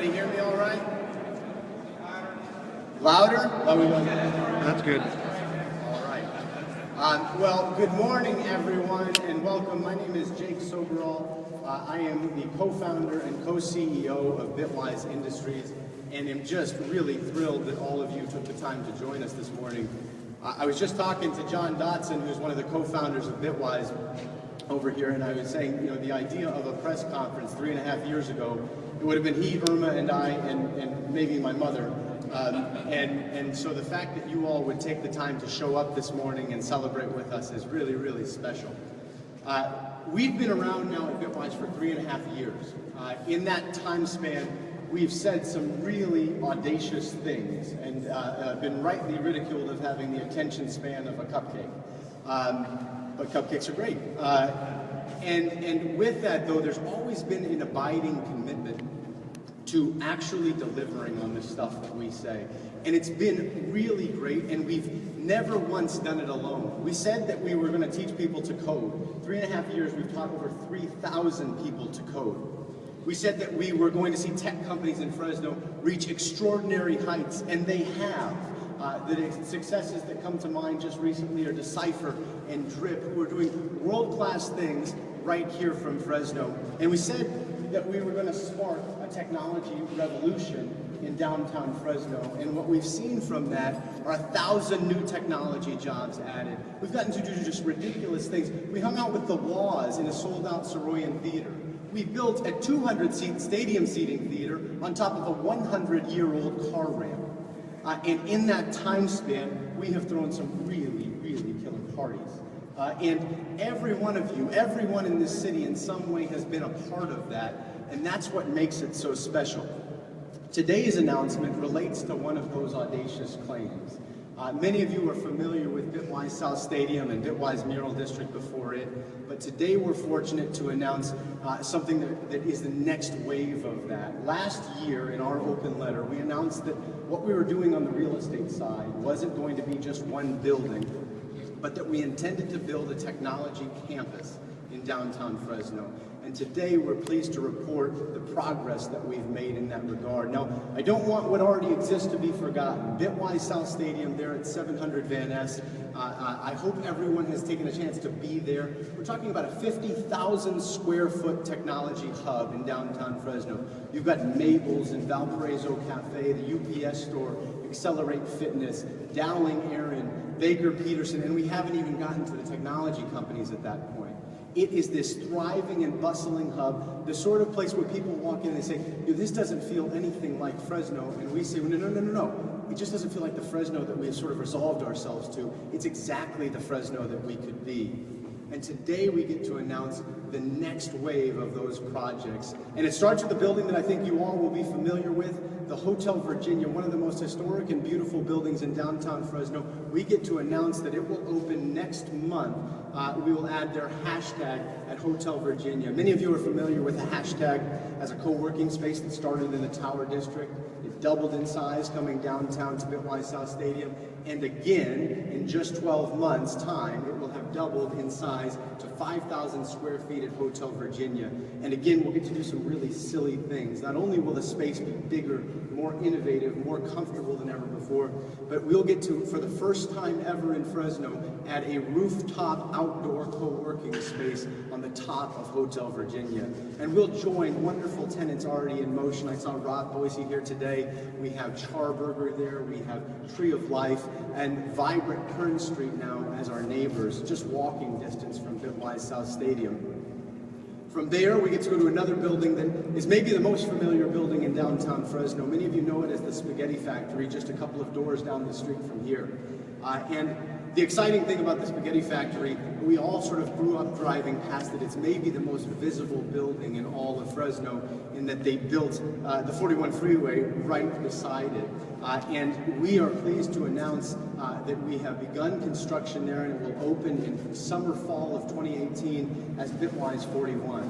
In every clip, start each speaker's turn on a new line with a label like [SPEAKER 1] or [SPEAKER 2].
[SPEAKER 1] everybody hear me all right? Louder? Oh, we don't.
[SPEAKER 2] That's good.
[SPEAKER 1] All right. Well, good morning, everyone, and welcome. My name is Jake Soberall. I am the co-founder and co-CEO of Bitwise Industries, and am just really thrilled that all of you took the time to join us this morning. I was just talking to John Dotson, who's one of the co-founders of Bitwise over here, and I was saying, you know, the idea of a press conference 3.5 years ago, it would have been he, Irma, and I, and maybe my mother. And so the fact that you all would take the time to show up this morning and celebrate with us is really, really special. We've been around now at Bitwise for 3.5 years. In that time span, we've said some really audacious things and been rightly ridiculed of having the attention span of a cupcake. But cupcakes are great. And with that, though, there's always been an abiding commitment to actually delivering on the stuff that we say. And it's been really great, and we've never once done it alone. We said that we were going to teach people to code. 3.5 years, we've taught over 3,000 people to code. We said that we were going to see tech companies in Fresno reach extraordinary heights, and they have. The successes that come to mind just recently are Decipher and Drip, who are doing world-class things right here from Fresno. And we said that we were going to spark a technology revolution in downtown Fresno. And what we've seen from that are 1,000 new technology jobs added. We've gotten to do just ridiculous things. We hung out with the Waz in a sold-out Soroyan theater. We built a 200-seat stadium seating theater on top of a 100-year-old car ramp. And in that time span, we have thrown some really, really killer parties. And every one of you, everyone in this city in some way has been a part of that, and that's what makes it so special. Today's announcement relates to one of those audacious claims. Many of you are familiar with Bitwise South Stadium and Bitwise Mural District before it, but today we're fortunate to announce something that is the next wave of that. Last year in our open letter, we announced that what we were doing on the real estate side wasn't going to be just one building, but that we intended to build a technology campus in downtown Fresno. And today we're pleased to report the progress that we've made in that regard. Now, I don't want what already exists to be forgotten. Bitwise South Stadium there at 700 Van Ness. I hope everyone has taken a chance to be there. We're talking about a 50,000 square foot technology hub in downtown Fresno. You've got Mabel's and Valparaiso Cafe, the UPS store, Accelerate Fitness, Dowling Aaron, Baker Peterson, and we haven't even gotten to the technology companies at that point. It is this thriving and bustling hub, the sort of place where people walk in and they say, this doesn't feel anything like Fresno. And we say, well, no. It just doesn't feel like the Fresno that we've sort of resolved ourselves to. It's exactly the Fresno that we could be. And today we get to announce the next wave of those projects. And it starts with a building that I think you all will be familiar with, the Hotel Virginia, one of the most historic and beautiful buildings in downtown Fresno. We get to announce that it will open next month. We will add their hashtag at Hotel Virginia. Many of you are familiar with the hashtag as a co-working space that started in the Tower District. It doubled in size coming downtown to Bitwise South Stadium. And again, in just 12 months' time, it will have doubled in size to 5,000 square feet at Hotel Virginia. And again, we'll get to do some really silly things. Not only will the space be bigger, more innovative, more comfortable than ever before, but we'll get to, for the first time ever in Fresno, add a rooftop outdoor co-working space on the top of Hotel Virginia. And we'll join wonderful tenants already in motion. I saw Rob Boise here today. We have Charburger there. We have Tree of Life and vibrant Kern Street now as our neighbors, just walking distance from Bitwise South Stadium. From there, we get to go to another building that is maybe the most familiar building in downtown Fresno. Many of you know it as the Spaghetti Factory, just a couple of doors down the street from here. And the exciting thing about the Spaghetti Factory, we all sort of grew up driving past it. It's maybe the most visible building in all of Fresno in that they built the 41 freeway right beside it. And we are pleased to announce that we have begun construction there, and it will open in summer, fall of 2018 as Bitwise 41.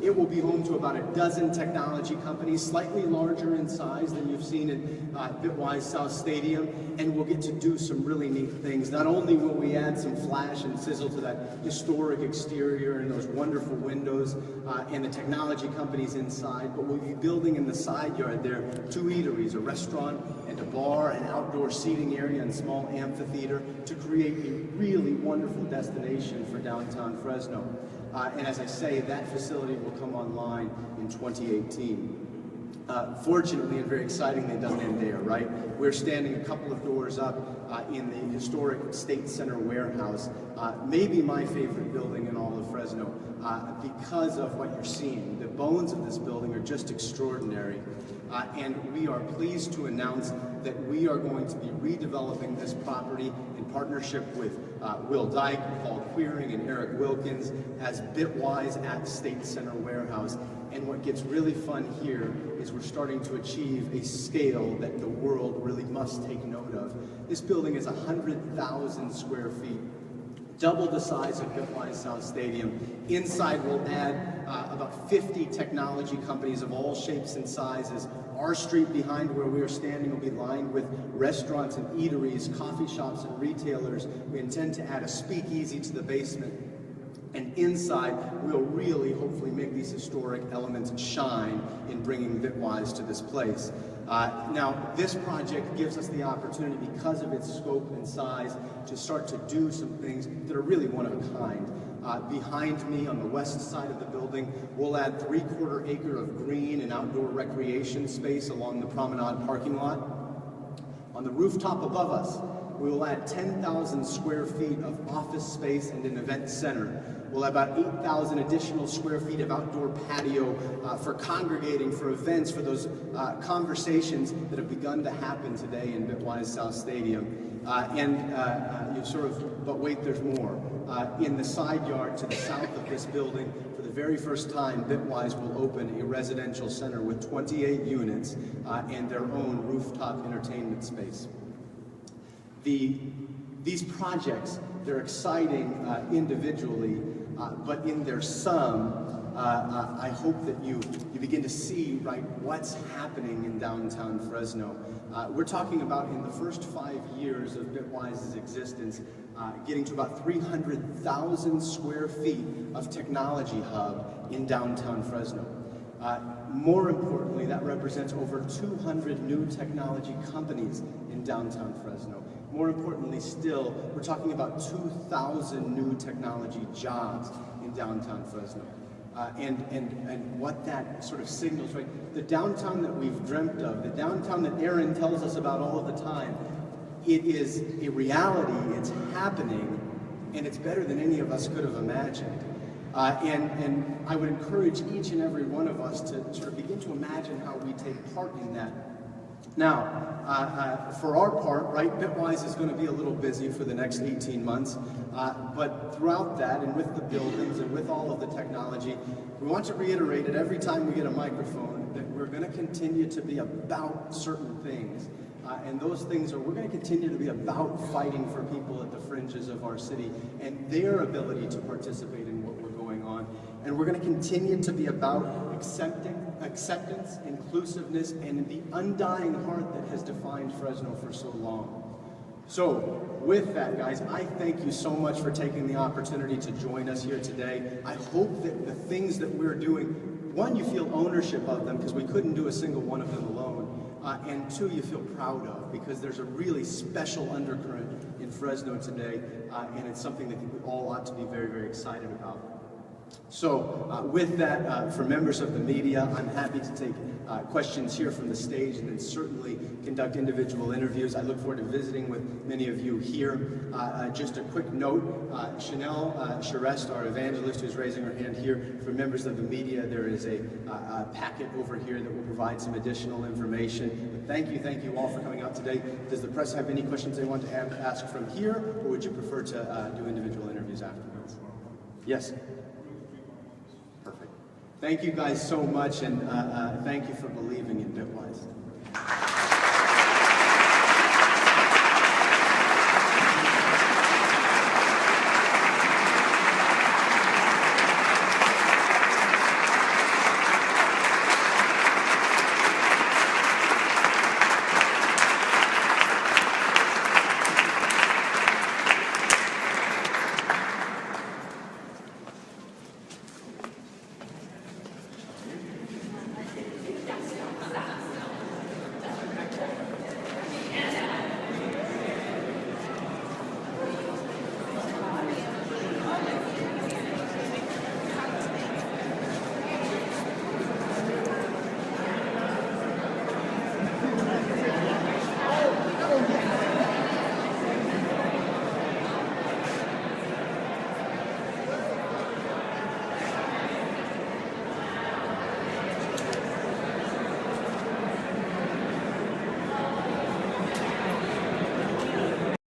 [SPEAKER 1] It will be home to about a dozen technology companies, slightly larger in size than you've seen in Bitwise South Stadium, and we'll get to do some really neat things. Not only will we add some flash and sizzle to that historic exterior and those wonderful windows and the technology companies inside, but we'll be building in the side yard there 2 eateries, a restaurant and a bar, an outdoor seating area and small amphitheater to create a really wonderful destination for downtown Fresno. And as I say, that facility will come online in 2018. Fortunately and very excitingly, it doesn't end there, right? We're standing a couple of doors up in the historic State Center warehouse, maybe my favorite building in all of Fresno, because of what you're seeing. The bones of this building are just extraordinary, and we are pleased to announce that we are going to be redeveloping this property in partnership with Will Dyke, Paul Queering, and Eric Wilkins as Bitwise at State Center Warehouse. And what gets really fun here is we're starting to achieve a scale that the world really must take note of. This building is 100,000 square feet, double the size of Bitwise South Stadium. Inside we'll add about 50 technology companies of all shapes and sizes. Our street behind where we are standing will be lined with restaurants and eateries, coffee shops and retailers. We intend to add a speakeasy to the basement. And inside, we'll really hopefully make these historic elements shine in bringing Bitwise to this place. Now, this project gives us the opportunity, because of its scope and size, to start to do some things that are really one of a kind. Behind me on the west side of the building, we'll add 3/4 acre of green and outdoor recreation space along the promenade parking lot. On the rooftop above us, we will add 10,000 square feet of office space and an event center. We'll have about 8,000 additional square feet of outdoor patio for congregating, for events, for those conversations that have begun to happen today in Bitwise South Stadium. But wait, there's more. In the side yard to the south of this building, for the very first time, Bitwise will open a residential center with 28 units and their own rooftop entertainment space. These projects, they're exciting individually, but in their sum, I hope that you begin to see, right, what's happening in downtown Fresno. We're talking about, in the first 5 years of Bitwise's existence, getting to about 300,000 square feet of technology hub in downtown Fresno. More importantly, that represents over 200 new technology companies in downtown Fresno. More importantly still, we're talking about 2,000 new technology jobs in downtown Fresno. And what that sort of signals, right? The downtown that we've dreamt of, the downtown that Aaron tells us about all of the time, it is a reality, it's happening, and it's better than any of us could have imagined. And I would encourage each and every one of us to sort of begin to imagine how we take part in that. Now, for our part, right, Bitwise is going to be a little busy for the next 18 months, but throughout that, and with the buildings and with all of the technology, we want to reiterate it every time we get a microphone that we're going to continue to be about certain things. And those things are, we're going to continue to be about fighting for people at the fringes of our city and their ability to participate in what we're going on. And we're going to continue to be about acceptance, inclusiveness, and the undying heart that has defined Fresno for so long. So, with that, guys, I thank you so much for taking the opportunity to join us here today. I hope that the things that we're doing, one, you feel ownership of them, because we couldn't do a single one of them alone. And two, you feel proud of, because there's a really special undercurrent in Fresno today, and it's something that we all ought to be very, very excited about. So with that, for members of the media, I'm happy to take questions here from the stage and then certainly conduct individual interviews. I look forward to visiting with many of you here. Just a quick note, Chanel Charest, our evangelist who's raising her hand here, for members of the media, there is a packet over here that will provide some additional information. But thank you all for coming out today. Does the press have any questions they want to ask from here, or would you prefer to do individual interviews afterwards? Yes? Perfect. Thank you guys so much, and thank you for believing in Bitwise.